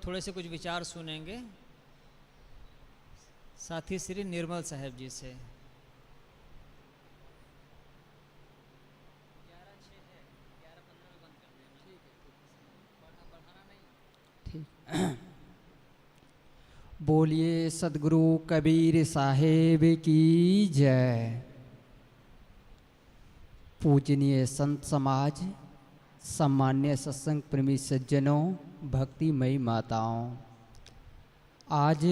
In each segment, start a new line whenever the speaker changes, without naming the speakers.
थोड़े से कुछ विचार सुनेंगे साथी श्री निर्मल साहब जी से।
बोलिए सदगुरु कबीर साहेब की जय। पूजनीय संत समाज, सम्मान्य सत्संग प्रेमी सज्जनों, भक्तिमयी माताओं, आज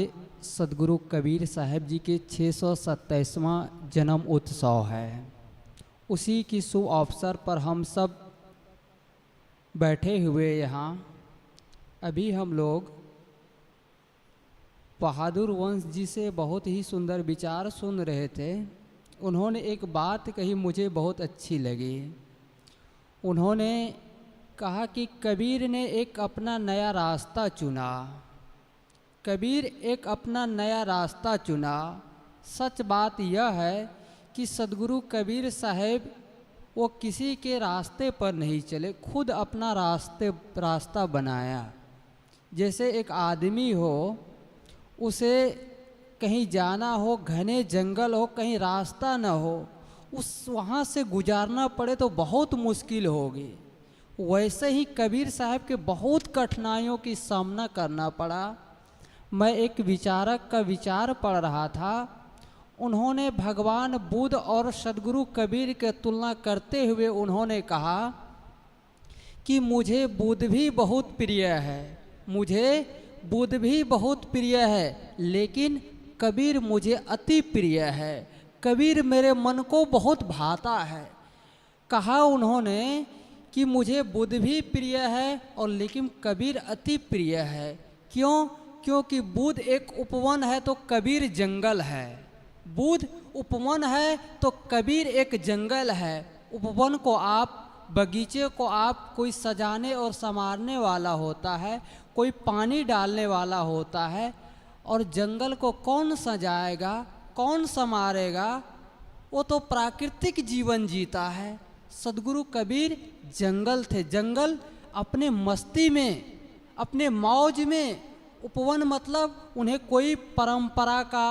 सदगुरु कबीर साहब जी के 627वां जन्म उत्सव है। उसी की शुभ अवसर पर हम सब बैठे हुए यहाँ अभी हम लोग बहादुर वंश जी से बहुत ही सुंदर विचार सुन रहे थे। उन्होंने एक बात कही, मुझे बहुत अच्छी लगी। उन्होंने कहा कि कबीर ने एक अपना नया रास्ता चुना। कबीर एक अपना नया रास्ता चुना। सच बात यह है कि सदगुरु कबीर साहेब वो किसी के रास्ते पर नहीं चले, खुद अपना रास्ता बनाया। जैसे एक आदमी हो, उसे कहीं जाना हो, घने जंगल हो, कहीं रास्ता न हो, वहाँ से गुजारना पड़े तो बहुत मुश्किल होगी। वैसे ही कबीर साहब के बहुत कठिनाइयों की सामना करना पड़ा। मैं एक विचारक का विचार पढ़ रहा था। उन्होंने भगवान बुद्ध और सदगुरु कबीर की तुलना करते हुए उन्होंने कहा कि मुझे बुद्ध भी बहुत प्रिय है, मुझे बुद्ध भी बहुत प्रिय है, लेकिन कबीर मुझे अति प्रिय है। कबीर मेरे मन को बहुत भाता है। कहा उन्होंने कि मुझे बुद्ध भी प्रिय है और लेकिन कबीर अति प्रिय है। क्यों? क्योंकि बुद्ध एक उपवन है तो कबीर जंगल है। बुद्ध उपवन है तो कबीर एक जंगल है। उपवन को आप, बगीचे को आप, कोई सजाने और संवारने वाला होता है, कोई पानी डालने वाला होता है, और जंगल को कौन सजाएगा, कौन संवारेगा? वो तो प्राकृतिक जीवन जीता है। सदगुरु कबीर जंगल थे। जंगल अपने मस्ती में, अपने मौज में। उपवन मतलब उन्हें कोई परंपरा का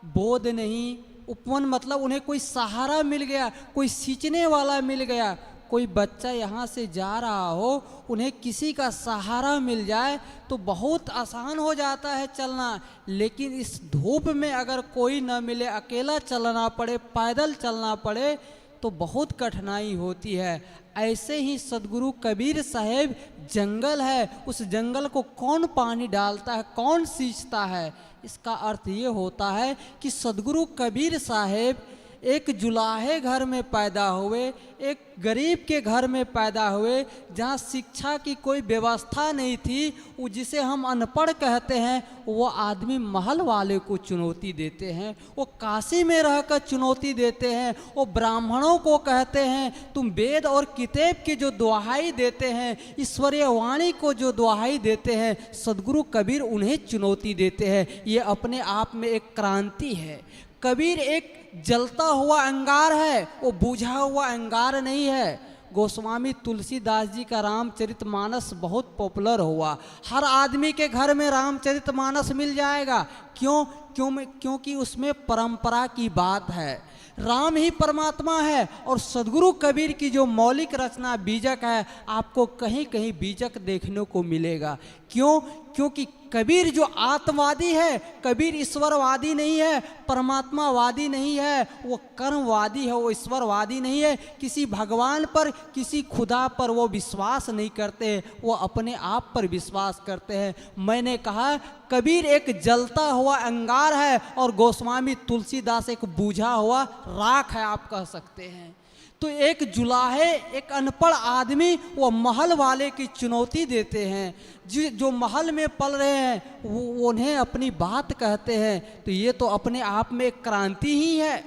बोध नहीं। उपवन मतलब उन्हें कोई सहारा मिल गया, कोई सींचने वाला मिल गया। कोई बच्चा यहाँ से जा रहा हो, उन्हें किसी का सहारा मिल जाए तो बहुत आसान हो जाता है चलना। लेकिन इस धूप में अगर कोई न मिले, अकेला चलना पड़े, पैदल चलना पड़े तो बहुत कठिनाई होती है। ऐसे ही सदगुरु कबीर साहेब जंगल है। उस जंगल को कौन पानी डालता है, कौन सींचता है? इसका अर्थ ये होता है कि सदगुरु कबीर साहेब एक जुलाहे घर में पैदा हुए, एक गरीब के घर में पैदा हुए, जहाँ शिक्षा की कोई व्यवस्था नहीं थी। वो जिसे हम अनपढ़ कहते हैं, वो आदमी महल वाले को चुनौती देते हैं, वो काशी में रहकर चुनौती देते हैं। वो ब्राह्मणों को कहते हैं तुम वेद और किताब की जो दुहाई देते हैं, ईश्वरीय वाणी को जो दुहाई देते हैं, सदगुरु कबीर उन्हें चुनौती देते हैं। ये अपने आप में एक क्रांति है। कबीर एक जलता हुआ अंगार है, वो बुझा हुआ अंगार नहीं है। गोस्वामी तुलसीदास जी का रामचरितमानस बहुत पॉपुलर हुआ। हर आदमी के घर में रामचरितमानस मिल जाएगा। क्योंकि उसमें परंपरा की बात है। राम ही परमात्मा है और सदगुरु कबीर की जो मौलिक रचना बीजक है, आपको कहीं कहीं बीजक देखने को मिलेगा। क्यों? क्योंकि कबीर जो आत्मवादी है, कबीर ईश्वरवादी नहीं है, परमात्मावादी नहीं है, वो कर्मवादी है, वो ईश्वरवादी नहीं है। किसी भगवान पर, किसी खुदा पर वो विश्वास नहीं करते, वो अपने आप पर विश्वास करते हैं। मैंने कहा कबीर एक जलता हुआ अंगार है और गोस्वामी तुलसीदास एक बूझा हुआ राख है, आप कह सकते हैं। तो एक जुलाहे, एक अनपढ़ आदमी, वो महल वाले की चुनौती देते हैं। जो महल में पल रहे हैं वो उन्हें अपनी बात कहते हैं। तो ये तो अपने आप में एक क्रांति ही है।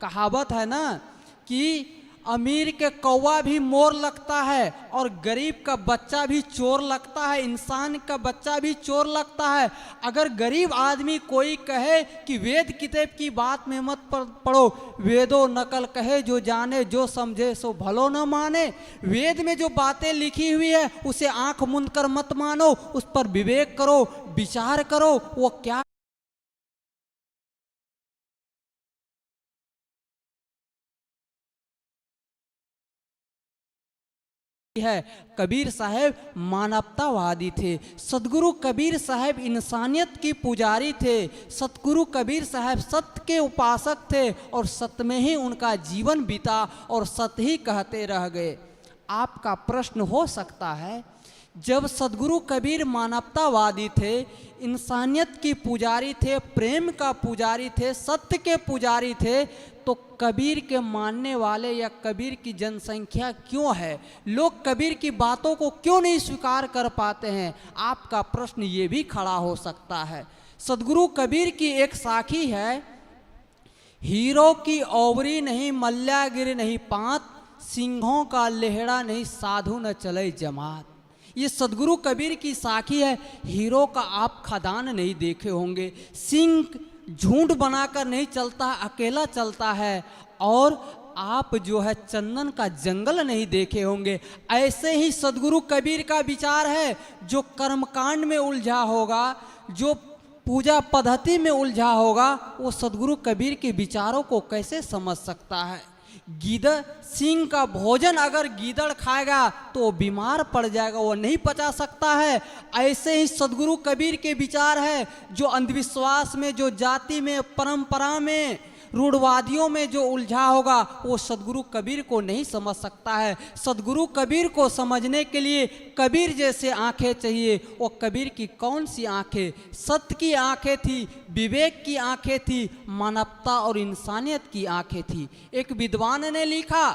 कहावत है ना कि अमीर के कौवा भी मोर लगता है और गरीब का बच्चा भी चोर लगता है, इंसान का बच्चा भी चोर लगता है। अगर गरीब आदमी कोई कहे कि वेद किताब की बात में मत पढ़ो, वेदों नकल कहे जो जाने, जो समझे सो भलो न माने, वेद में जो बातें लिखी हुई है उसे आंख मूंद कर मत मानो, उस पर विवेक करो, विचार करो वो क्या है। कबीर साहब मानवतावादी थे। सतगुरु कबीर साहब इंसानियत की पुजारी थे। सतगुरु कबीर साहब सत्य के उपासक थे और सत्य में ही उनका जीवन बीता और सत्य ही कहते रह गए। आपका प्रश्न हो सकता है, जब सतगुरु कबीर मानवतावादी थे, इंसानियत की पुजारी थे, प्रेम का पुजारी थे, सत्य के पुजारी थे, तो कबीर के मानने वाले या कबीर की जनसंख्या क्यों है? लोग कबीर की बातों को क्यों नहीं स्वीकार कर पाते हैं? आपका प्रश्न ये भी खड़ा हो सकता है। सतगुरु कबीर की एक साखी है, हीरो की ओवरी नहीं मल्लागिरी नहीं पात, सिंहों का लेहड़ा नहीं साधु न चले जमात। ये सतगुरु कबीर की साखी है। हीरो का आप खदान नहीं देखे होंगे, सिंह झुंड बनाकर नहीं चलता, अकेला चलता है, और आप जो है चंदन का जंगल नहीं देखे होंगे। ऐसे ही सतगुरु कबीर का विचार है, जो कर्मकांड में उलझा होगा, जो पूजा पद्धति में उलझा होगा, वो सतगुरु कबीर के विचारों को कैसे समझ सकता है? गीदड़ सिंह का भोजन अगर गीदड़ खाएगा तो वो बीमार पड़ जाएगा, वो नहीं पचा सकता है। ऐसे ही सतगुरु कबीर के विचार है, जो अंधविश्वास में, जो जाति में, परंपरा में, रूढ़वादियों में जो उलझा होगा, वो सतगुरु कबीर को नहीं समझ सकता है। सतगुरु कबीर को समझने के लिए कबीर जैसे आंखें चाहिए। वो कबीर की कौन सी आंखें? सत्य की आंखें थी, विवेक की आंखें थी, मानवता और इंसानियत की आंखें थी। एक विद्वान ने लिखा,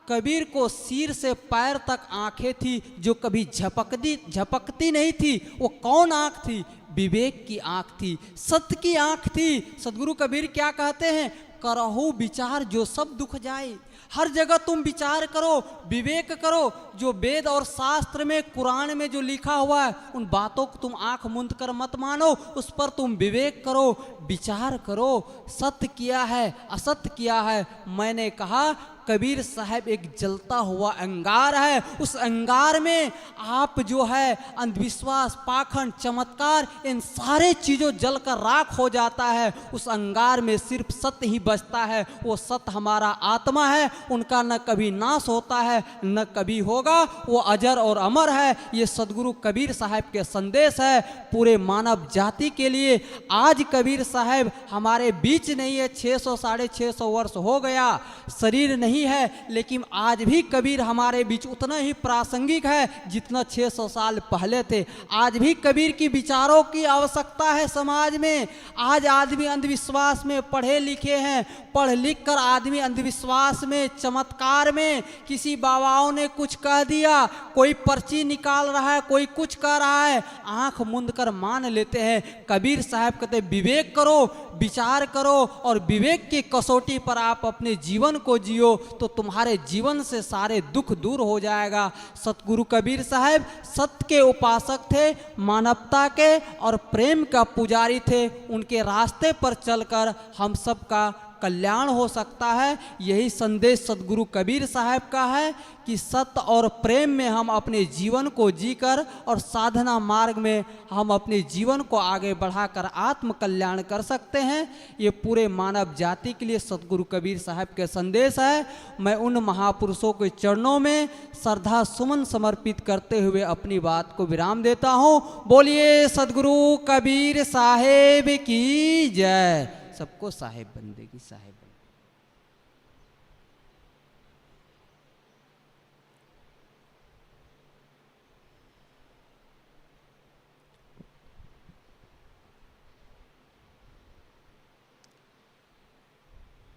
कबीर को सिर से पैर तक आंखें थी जो कभी झपकती नहीं थी। वो कौन आंख थी? विवेक की आंख थी, सत्य की आंख थी। सतगुरु कबीर क्या कहते हैं? करहु विचार जो सब दुख जाए। हर जगह तुम विचार करो, विवेक करो। जो वेद और शास्त्र में, कुरान में जो लिखा हुआ है, उन बातों को तुम आंख मूंद कर मत मानो, उस पर तुम विवेक करो, विचार करो। सत्य किया है, असत्य किया है। मैंने कहा कबीर साहब एक जलता हुआ अंगार है। उस अंगार में आप जो है अंधविश्वास, पाखंड, चमत्कार, इन सारे चीज़ों जलकर राख हो जाता है। उस अंगार में सिर्फ सत्य ही बचता है। वो सत्य हमारा आत्मा है, उनका न कभी नाश होता है न कभी होगा, वो अजर और अमर है। ये सतगुरु कबीर साहब के संदेश है पूरे मानव जाति के लिए। आज कबीर साहब हमारे बीच नहीं है, 600 650 वर्ष हो गया, शरीर नहीं है, लेकिन आज भी कबीर हमारे बीच उतना ही प्रासंगिक है जितना 600 साल पहले थे। आज भी कबीर की विचारों की आवश्यकता है समाज में। आज आदमी अंधविश्वास में पढ़े लिखे हैं, पढ़ लिख कर आदमी अंधविश्वास में, चमत्कार में, किसी बाबाओं ने कुछ कह दिया, कोई पर्ची निकाल रहा है, कोई कुछ कह रहा है, आंख मूंद कर मान लेते हैं। कबीर साहब कहते विवेक करो, विचार करो और विवेक की कसौटी पर आप अपने जीवन को जियो तो तुम्हारे जीवन से सारे दुख दूर हो जाएगा। सतगुरु कबीर साहब सत्य के उपासक थे, मानवता के और प्रेम का पुजारी थे। उनके रास्ते पर चलकर हम सबका कल्याण हो सकता है। यही संदेश सतगुरु कबीर साहब का है कि सत्य और प्रेम में हम अपने जीवन को जीकर और साधना मार्ग में हम अपने जीवन को आगे बढ़ाकर आत्म कल्याण कर सकते हैं। ये पूरे मानव जाति के लिए सतगुरु कबीर साहब के संदेश है। मैं उन महापुरुषों के चरणों में श्रद्धा सुमन समर्पित करते हुए अपनी बात को विराम देता हूँ। बोलिए सतगुरु कबीर साहेब की जय। सबको साहेब बंदेगी साहेब।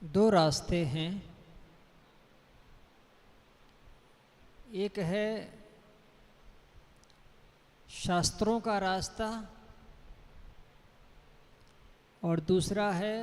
दो रास्ते हैं, एक है शास्त्रों का रास्ता और दूसरा है